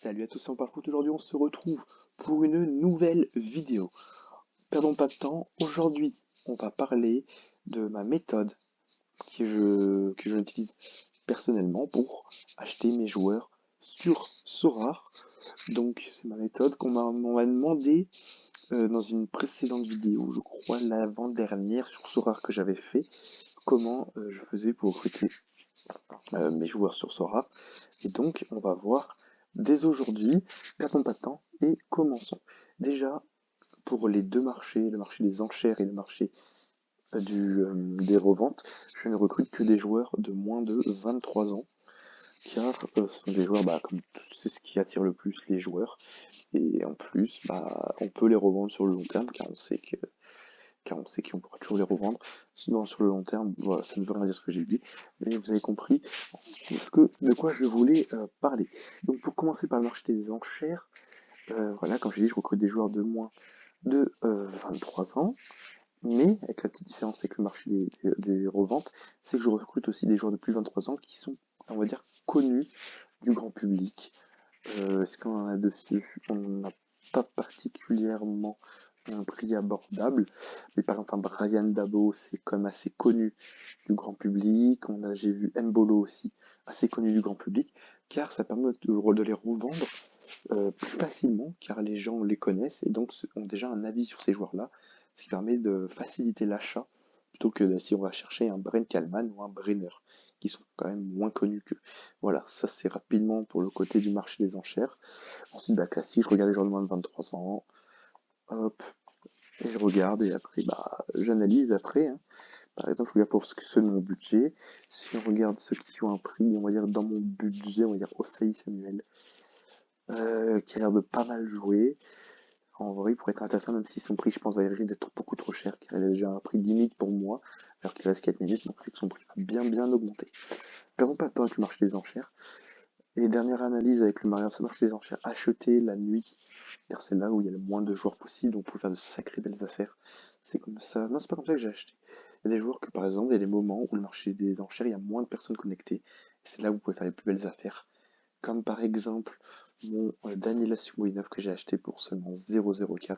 Salut à tous, on parle foot. Aujourd'hui on se retrouve pour une nouvelle vidéo. Perdons pas de temps, aujourd'hui on va parler de ma méthode que je utilise personnellement pour acheter mes joueurs sur Sorare. Donc c'est ma méthode on m'a demandé dans une précédente vidéo, je crois l'avant-dernière sur Sorare que j'avais fait, comment je faisais pour recruter mes joueurs sur Sora. Et donc, on va voir dès aujourd'hui, perdons pas de temps et commençons. Déjà, pour les deux marchés, le marché des enchères et le marché des reventes, je ne recrute que des joueurs de moins de 23 ans, car ce sont des joueurs, comme c'est ce qui attire le plus les joueurs, et en plus, on peut les revendre sur le long terme, car on sait qu'on pourra toujours les revendre. Sinon, sur le long terme, voilà, ça ne veut rien dire ce que j'ai dit, mais vous avez compris de quoi je voulais parler. Donc, pour commencer par le marché des enchères, voilà, comme j'ai dit, je recrute des joueurs de moins de 23 ans, mais avec la petite différence avec le marché des reventes, c'est que je recrute aussi des joueurs de plus de 23 ans qui sont, on va dire, connus du grand public. Est-ce qu'on en a dessus? On n'a pas particulièrement un prix abordable, mais par exemple, Brian Dabo, c'est quand même assez connu du grand public. J'ai vu Mbolo aussi, assez connu du grand public, car ça permet de les revendre plus facilement, car les gens les connaissent et donc ont déjà un avis sur ces joueurs-là, ce qui permet de faciliter l'achat, plutôt que si on va chercher un Brent Kallman ou un Brenner, qui sont quand même moins connus que. Voilà, ça c'est rapidement pour le côté du marché des enchères. Ensuite, classique, je regarde les joueurs de moins de 23 ans, hop, et je regarde, et après, j'analyse après, hein. Par exemple, je regarde pour ceux de mon budget. Si on regarde ceux qui ont un prix, on va dire dans mon budget, on va dire Osaï Samuel, qui a l'air de pas mal jouer. En vrai, il pourrait être intéressant, même si son prix, je pense, va risque d'être beaucoup trop cher, car il a déjà un prix limite pour moi, alors qu'il reste 4 minutes, donc c'est que son prix va bien augmenter. Perdons pas de temps avec le marché des enchères. Et dernière analyse avec le marché des enchères, acheter la nuit, car c'est là où il y a le moins de joueurs possible, donc on peut faire de sacrées belles affaires. C'est comme ça. Non, c'est pas comme ça que j'ai acheté. Il y a des joueurs que, par exemple, il y a des moments où le marché des enchères, il y a moins de personnes connectées. C'est là où vous pouvez faire les plus belles affaires. Comme par exemple mon Daniela Simoinov que j'ai acheté pour seulement 0,04.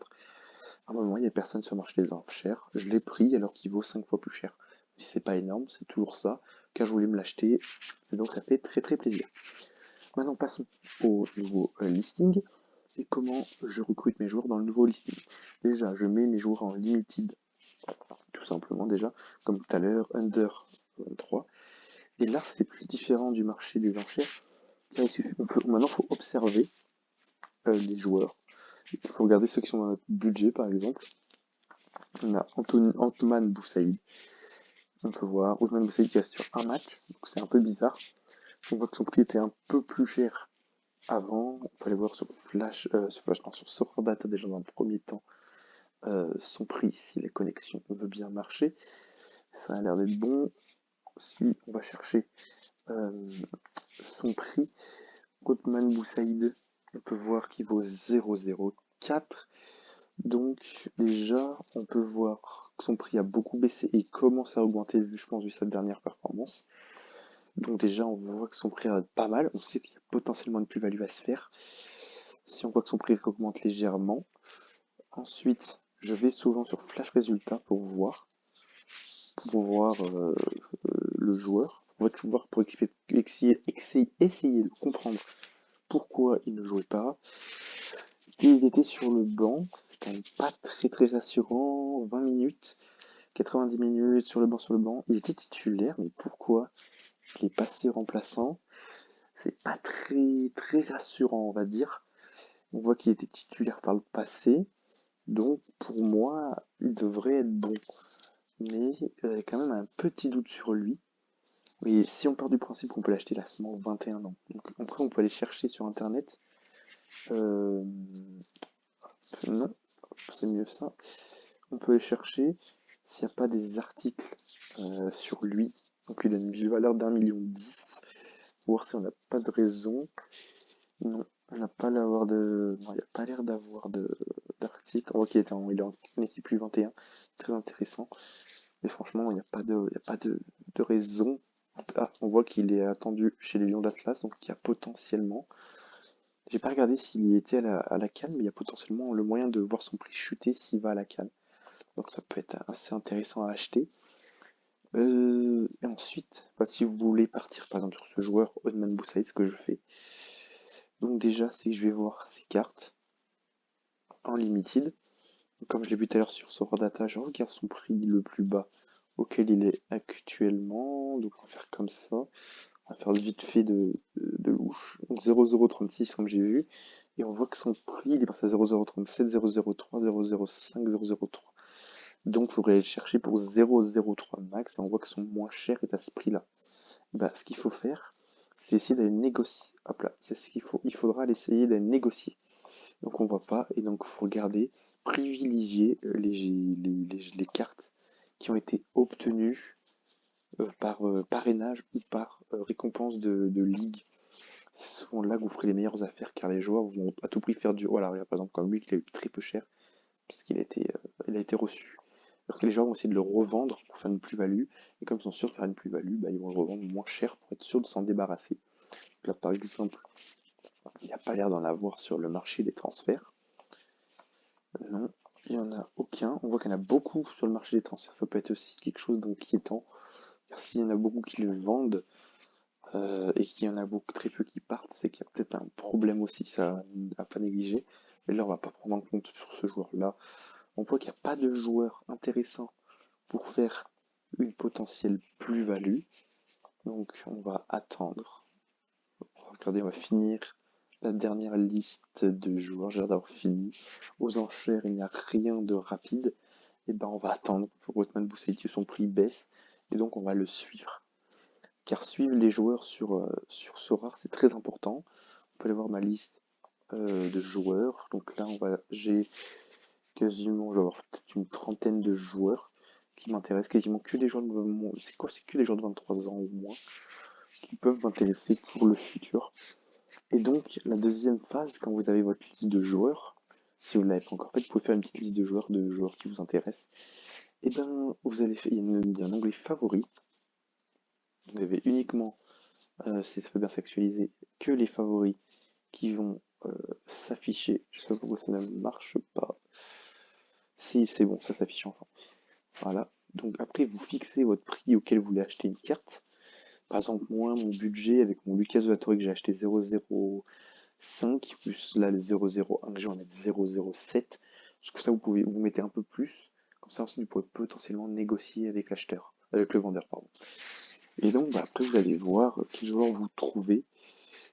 À un moment, il n'y a personne sur le marché des enchères. Je l'ai pris alors qu'il vaut 5 fois plus cher. Mais c'est pas énorme, c'est toujours ça, car je voulais me l'acheter. Et donc ça fait très plaisir. Maintenant, passons au nouveau listing et comment je recrute mes joueurs dans le nouveau listing. Déjà, je mets mes joueurs en limited, tout simplement déjà, comme tout à l'heure, under 3. Et là, c'est plus différent du marché des enchères. Là, maintenant, il faut observer les joueurs. Il faut regarder ceux qui sont dans notre budget, par exemple. On a Antman Boussaïd. On peut voir Ousmane Boussaïd qui reste sur un match, donc c'est un peu bizarre. On voit que son prix était un peu plus cher avant. On peut aller voir sur Soccer Data déjà dans le premier temps son prix si les connexions veulent bien marcher. Ça a l'air d'être bon. Si on va chercher son prix, Othman Boussaïd, on peut voir qu'il vaut 0,04. Donc déjà, on peut voir que son prix a beaucoup baissé et commence à augmenter vu, je pense, vu sa dernière performance. Donc déjà, on voit que son prix est pas mal. On sait qu'il y a potentiellement une plus-value à se faire. Si on voit que son prix augmente légèrement. Ensuite, je vais souvent sur Flash Résultats pour voir le joueur, pour essayer de comprendre pourquoi il ne jouait pas. Et il était sur le banc, c'est quand même pas très rassurant. 20 minutes, 90 minutes sur le banc. Il était titulaire, mais pourquoi il est passé remplaçant? C'est pas très rassurant, on va dire. On voit qu'il était titulaire par le passé, donc pour moi, il devrait être bon. Mais il quand même un petit doute sur lui. Mais si on part du principe qu'on peut l'acheter, là seulement 21 ans. Donc après, on peut aller chercher sur internet. Euh, non, c'est mieux ça. On peut aller chercher s'il n'y a pas des articles sur lui. Donc il a une valeur d'1,10 million. Voir si on n'a pas de raison. Non, on n'a pas l'avoir de. Non, il n'y a pas l'air d'avoir d'article. On voit il est en équipe U21. Très intéressant. Mais franchement, il n'y a pas de raison. Ah, on voit qu'il est attendu chez les Lions d'Atlas, donc il y a potentiellement J'ai pas regardé s'il était à la CAN, mais il y a potentiellement le moyen de voir son prix chuter s'il va à la CAN. Donc ça peut être assez intéressant à acheter. Et ensuite, bah, si vous voulez partir par exemple sur ce joueur, Othman Boussaïd, ce que je fais. Donc déjà, c'est que je vais voir ses cartes en limited. Comme je l'ai vu tout à l'heure sur Sora Data, je regarde son prix le plus bas auquel il est actuellement. Donc on va faire comme ça. On va faire vite fait de louche. Donc 0,036 comme j'ai vu. Et on voit que son prix, il est passé à 0,037, 0,03, 0,05, 0,03. Donc il faudrait le chercher pour 0,03 max. Et on voit que son moins cher est à ce prix-là. Bah, ce qu'il faut faire, c'est essayer d'aller négocier. Hop là, c'est ce qu'il faut. Il faudra essayer d'aller négocier. Donc on voit pas, et donc il faut regarder, privilégier les cartes qui ont été obtenues par parrainage ou par récompense de ligue. C'est souvent là que vous ferez les meilleures affaires car les joueurs vont à tout prix faire du. Voilà, regarde, par exemple, comme lui qui a eu très peu cher, parce il a été reçu. Alors que les joueurs vont essayer de le revendre pour faire une plus-value, et comme ils sont sûrs de faire une plus-value, bah, ils vont le revendre moins cher pour être sûr de s'en débarrasser. Donc là, par exemple, il n'y a pas l'air d'en avoir sur le marché des transferts. Non, il n'y en a aucun. On voit qu'il y en a beaucoup sur le marché des transferts. Ça peut être aussi quelque chose d'inquiétant. Car s'il y en a beaucoup qui le vendent et qu'il y en a beaucoup très peu qui partent, c'est qu'il y a peut-être un problème aussi, ça à pas négliger. Mais là, on va pas prendre en compte sur ce joueur-là. On voit qu'il n'y a pas de joueur intéressant pour faire une potentielle plus-value. Donc on va attendre. Regardez, on va finir la dernière liste de joueurs. J'ai l'air d'avoir fini. Aux enchères, il n'y a rien de rapide. Et ben on va attendre pour Othman Boussaïdi, son prix baisse. Et donc on va le suivre. Car suivre les joueurs sur Sora, c'est très important. On peut aller voir ma liste de joueurs. Donc là, j'ai quasiment, je vais avoir peut-être une trentaine de joueurs qui m'intéressent. Quasiment que des joueurs de, c'est quoi? C'est que des joueurs de 23 ans ou moins qui peuvent m'intéresser pour le futur. Et donc, la deuxième phase, quand vous avez votre liste de joueurs, si vous ne l'avez pas encore fait, vous pouvez faire une petite liste de joueurs qui vous intéressent. Et ben, vous allez faire, il y a un onglet favoris. Vous avez uniquement, si ça peut bien s'actualiser, que les favoris qui vont s'afficher. Je sais pas pourquoi ça ne marche pas. Si, c'est bon, ça s'affiche enfin. Voilà. Donc après, vous fixez votre prix auquel vous voulez acheter une carte. Par exemple, moi, mon budget avec mon Lucas de la Torre que j'ai acheté 0,05 plus là le 0,01 que je vais en mettre 0,07. Parce que ça, vous pouvez vous mettez un peu plus. Comme ça, ensuite, vous pouvez potentiellement négocier avec l'acheteur, avec le vendeur, pardon. Et donc, bah, après, vous allez voir quel joueur vous trouvez.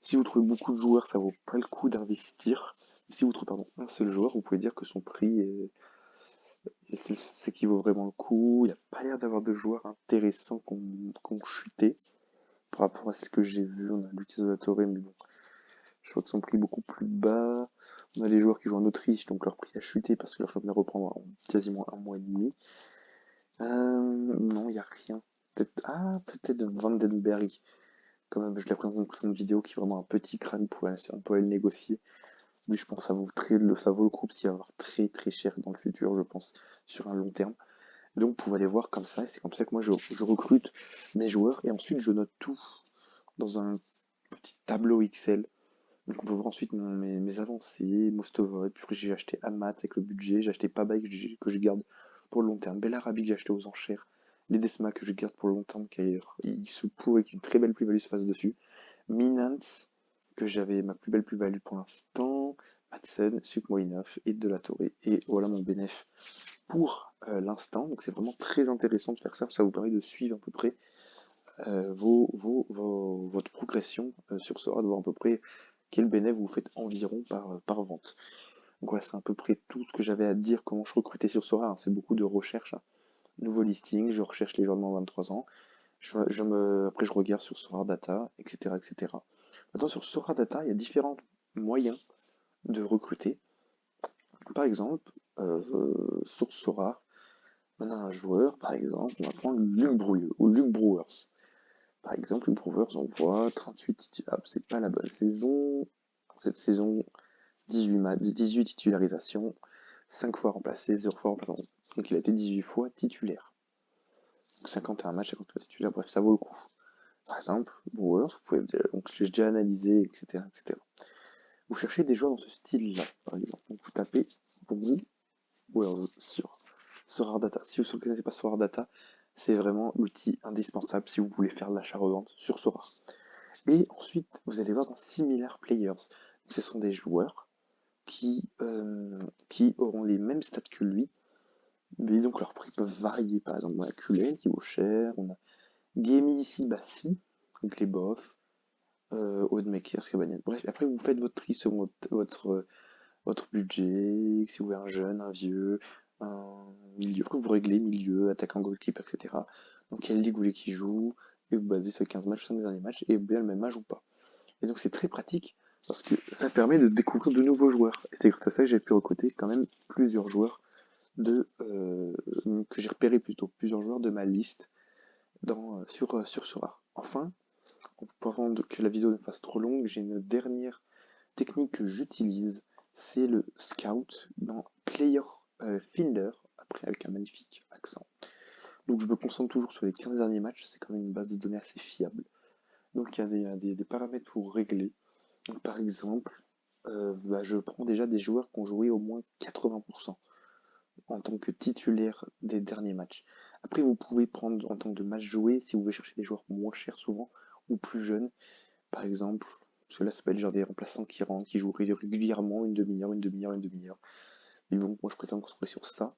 Si vous trouvez beaucoup de joueurs, ça vaut pas le coup d'investir. Si vous trouvez pardon, un seul joueur, vous pouvez dire que son prix c'est qui vaut vraiment le coup. Il n'y a pas l'air d'avoir de joueurs intéressants qui ont chuté par rapport à ce que j'ai vu. On a Lucas Torre, mais bon, je vois que son prix est beaucoup plus bas. On a les joueurs qui jouent en Autriche, donc leur prix a chuté parce que leur championnat reprend en quasiment un mois et demi. Non, il n'y a rien. Peut-être Vandenberg. Quand même, je l'ai pris dans une vidéo qui est vraiment un petit crâne, on pourrait le négocier. Lui, je pense que ça vaut le coup, parce qu'il va avoir très très cher dans le futur, je pense, sur un long terme. Donc, vous pouvez aller voir comme ça, et c'est comme ça que moi, je recrute mes joueurs, et ensuite, je note tout dans un petit tableau Excel. Donc, on peut voir ensuite mes avancées, Mostova, et puis j'ai acheté Amat avec le budget, j'ai acheté Pabay que je garde pour le long terme, Bellarabi que j'ai acheté aux enchères, Ledesma que je garde pour le long terme, il se pourrait qu'une très belle plus-value se fasse dessus. Minans, que j'avais ma plus belle plus-value pour l'instant, Madsen, Sukmoinov et De La Torre. Et voilà mon bénéf pour l'instant. Donc c'est vraiment très intéressant de faire ça. Ça vous permet de suivre à peu près votre progression sur Sora, de voir à peu près quel bénéf vous faites environ par vente. Donc voilà, c'est à peu près tout ce que j'avais à dire, comment je recrutais sur Sora. C'est beaucoup de recherche. Nouveau listing, je recherche les joueurs de moins de 23 ans. Après, je regarde sur Sora Data, etc., etc. Maintenant, sur Sora Data, il y a différents moyens de recruter. Par exemple, sur Sora, on a un joueur, par exemple, on va prendre Luc Brouilleux ou Luc Brewers. Par exemple, Luc Brewers, on voit 38 titulaires. C'est pas la bonne saison. Cette saison, 18 titularisations, 5 fois remplacé, 0 fois remplacé. Donc il a été 18 fois titulaire. Donc 51 matchs, 50 fois titulaire, bref, ça vaut le coup. Par exemple, Brewers, vous pouvez donc j'ai déjà analysé, etc., etc. Vous cherchez des joueurs dans ce style-là, par exemple. Donc vous tapez pour vous, ou alors sur Sorar Data. Si vous ne connaissez pas Sorar Data, c'est vraiment l'outil indispensable si vous voulez faire l'achat-revente sur Sorar. Et ensuite, vous allez voir dans Similar Players. Donc, ce sont des joueurs qui auront les mêmes stats que lui, mais donc leurs prix peuvent varier. Par exemple, on a Cullen qui vaut cher, on a Gemi Sibassi, donc les bofs, Odemakers, Cabanian. Bref, après vous faites votre tri selon votre budget, si vous voulez un jeune, un vieux, un milieu. Après vous réglez milieu, attaquant, goalkeeper, etc. Donc quelle ligue vous voulez qu'il joue, et vous basez sur 15 matchs, sur les derniers matchs, et bien le même âge ou pas. Et donc c'est très pratique parce que ça permet de découvrir de nouveaux joueurs. Et c'est grâce à ça que j'ai pu recruter quand même plusieurs joueurs que j'ai repéré plutôt, plusieurs joueurs de ma liste sur Sora. Enfin, avant que la vidéo ne fasse trop longue, j'ai une dernière technique que j'utilise, c'est le Scout dans Player Finder, après avec un magnifique accent. Donc je me concentre toujours sur les 15 derniers matchs, c'est quand même une base de données assez fiable. Donc il y a des paramètres pour régler. Donc, par exemple, je prends déjà des joueurs qui ont joué au moins 80% en tant que titulaire des derniers matchs. Après, vous pouvez prendre en tant que match joué si vous voulez chercher des joueurs moins chers souvent ou plus jeunes. Par exemple, parce que là, ça peut être genre des remplaçants qui rentrent, qui jouent régulièrement une demi-heure, une demi-heure, une demi-heure. Mais bon, moi je préfère me concentrer sur ça.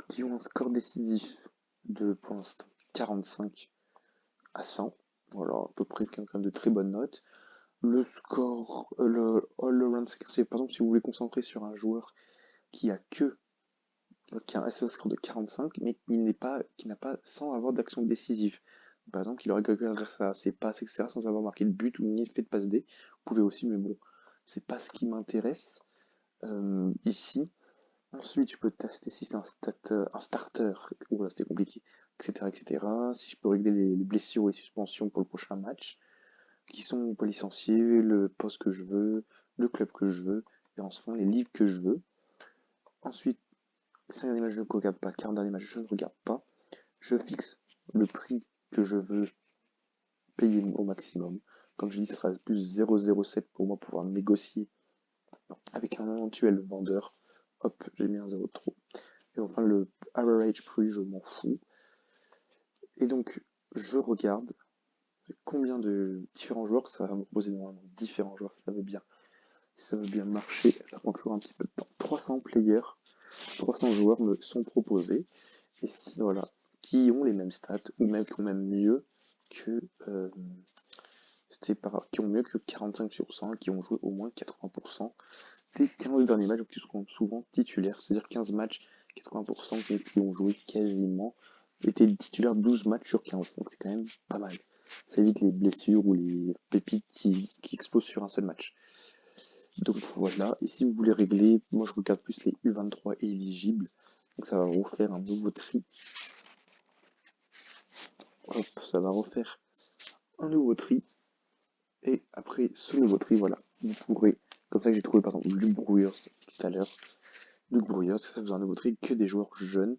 Qui ont un score décisif de, pour l'instant, 45 à 100. Voilà, à peu près quelqu'un de très bonne note. Le score, le all-around, c'est par exemple si vous voulez concentrer sur un joueur qui a que qui a un SEO score de 45, mais qui n'a pas sans avoir d'action décisive. Par exemple, il aurait grâce à ses passes, etc., sans avoir marqué de but ou ni fait de passe D. Vous pouvez aussi, mais bon, c'est pas ce qui m'intéresse ici. Ensuite, je peux tester si c'est un starter, oh là c'était compliqué, etc., etc. Si je peux régler les blessures et suspensions pour le prochain match, qui sont pas licenciés, le poste que je veux, le club que je veux, et enfin les livres que je veux. Ensuite, 5 derniers matchs je ne regarde pas, 40 derniers matchs je ne regarde pas. Je fixe le prix que je veux payer au maximum. Comme je dis, ce sera plus 0,07 pour moi pour pouvoir négocier avec un éventuel vendeur. Hop, j'ai mis un 0 de trop. Et enfin, le average prix, je m'en fous. Et donc, je regarde combien de différents joueurs ça va me proposer normalement. Différents joueurs, ça veut bien. Si ça veut bien marcher, ça prend toujours un petit peu de temps. 300 players, 300 joueurs me sont proposés. Et si, voilà, qui ont les mêmes stats, ou même qui ont même mieux que qui ont mieux que 45 sur 100, qui ont joué au moins 80% des 15 derniers matchs, qui seront souvent titulaires, c'est-à-dire 15 matchs, 80%, mais qui ont joué quasiment, étaient titulaires 12 matchs sur 15, donc c'est quand même pas mal. Ça évite les blessures ou les pépites qui explosent sur un seul match. Donc voilà, et si vous voulez régler, moi je regarde plus les U23 éligibles, donc ça va refaire un nouveau tri. Hop, ça va refaire un nouveau tri. Et après ce nouveau tri, voilà, vous pourrez, comme ça que j'ai trouvé par exemple Luke Brouillers tout à l'heure, Luke Brouillers, ça vous a un nouveau tri que des joueurs jeunes.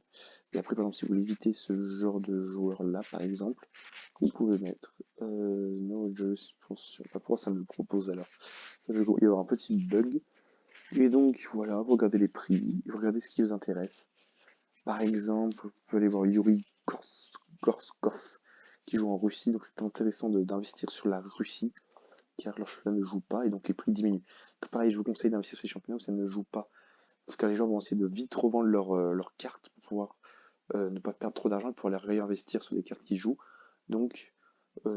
Et après, par exemple, si vous voulez éviter ce genre de joueur-là, par exemple, vous pouvez mettre no just suspension. Pas pourquoi ça me le propose alors. Il va y avoir un petit bug. Et donc voilà, vous regardez les prix, vous regardez ce qui vous intéresse. Par exemple, vous pouvez aller voir Yuri Gorskov qui joue en Russie, donc c'est intéressant d'investir sur la Russie car leur championnat ne joue pas et donc les prix diminuent. Donc, pareil, je vous conseille d'investir sur les championnats où ça ne joue pas. Parce que les gens vont essayer de vite revendre leurs cartes pour pouvoir ne pas perdre trop d'argent, pour les réinvestir sur les cartes qui jouent. Donc,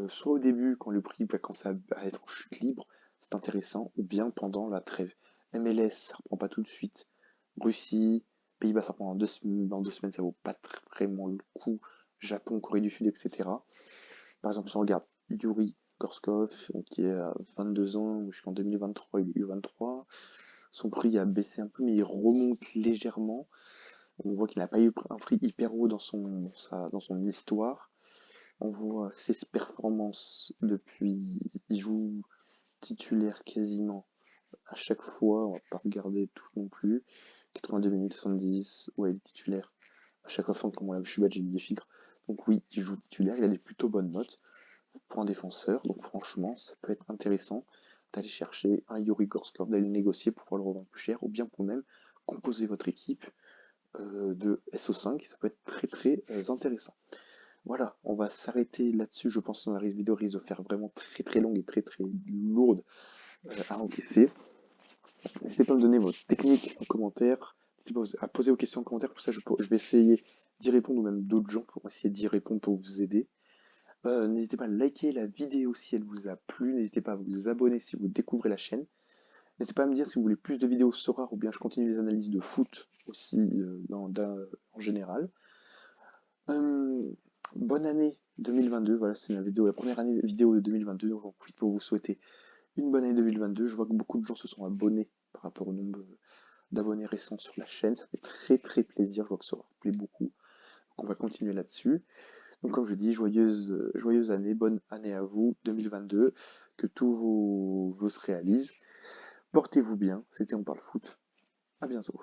soit au début, quand le prix va commencer à être en chute libre, c'est intéressant, ou bien pendant la trêve. MLS, ça reprend pas tout de suite. Russie, Pays-Bas, ça reprend dans 2 semaines, ça vaut pas vraiment le coup. Japon, Corée du Sud, etc. Par exemple, si on regarde Yuri Korskov, qui a 22 ans, jusqu'en 2023, il est U23. Son prix a baissé un peu, mais il remonte légèrement. On voit qu'il n'a pas eu un prix hyper haut dans son histoire. On voit ses performances depuis. Il joue titulaire quasiment à chaque fois. On va pas regarder tout non plus. 82 minutes, 70. Ouais, il est titulaire à chaque fois. Comme je suis bête, j'ai mis des filtres. Donc oui, il joue titulaire. Il a des plutôt bonnes notes pour un défenseur. Donc franchement, ça peut être intéressant. d'aller chercher un Yuri Gorskov, d'aller le négocier pour pouvoir le revendre plus cher, ou bien pour même composer votre équipe de SO5, ça peut être très très intéressant. Voilà, on va s'arrêter là-dessus. Je pense que la vidéo risque de faire vraiment très très longue et très très lourde à encaisser. N'hésitez pas à me donner votre technique en commentaire. N'hésitez pas à poser vos questions en commentaire. Pour ça, je vais essayer d'y répondre, ou même d'autres gens pour essayer d'y répondre pour vous aider. N'hésitez pas à liker la vidéo si elle vous a plu. N'hésitez pas à vous abonner si vous découvrez la chaîne. N'hésitez pas à me dire si vous voulez plus de vidéos sur rares ou bien je continue les analyses de foot aussi en général. Bonne année 2022, voilà, c'est la première année vidéo de 2022, donc j'en profite pour vous souhaiter une bonne année 2022. Je vois que beaucoup de gens se sont abonnés par rapport au nombre d'abonnés récents sur la chaîne, ça fait très très plaisir, je vois que ça leur plaît beaucoup. Donc on va continuer là-dessus. Donc comme je dis, joyeuse année, bonne année à vous 2022, que tous vos vœux se réalisent. Portez-vous bien, c'était On parle foot. À bientôt.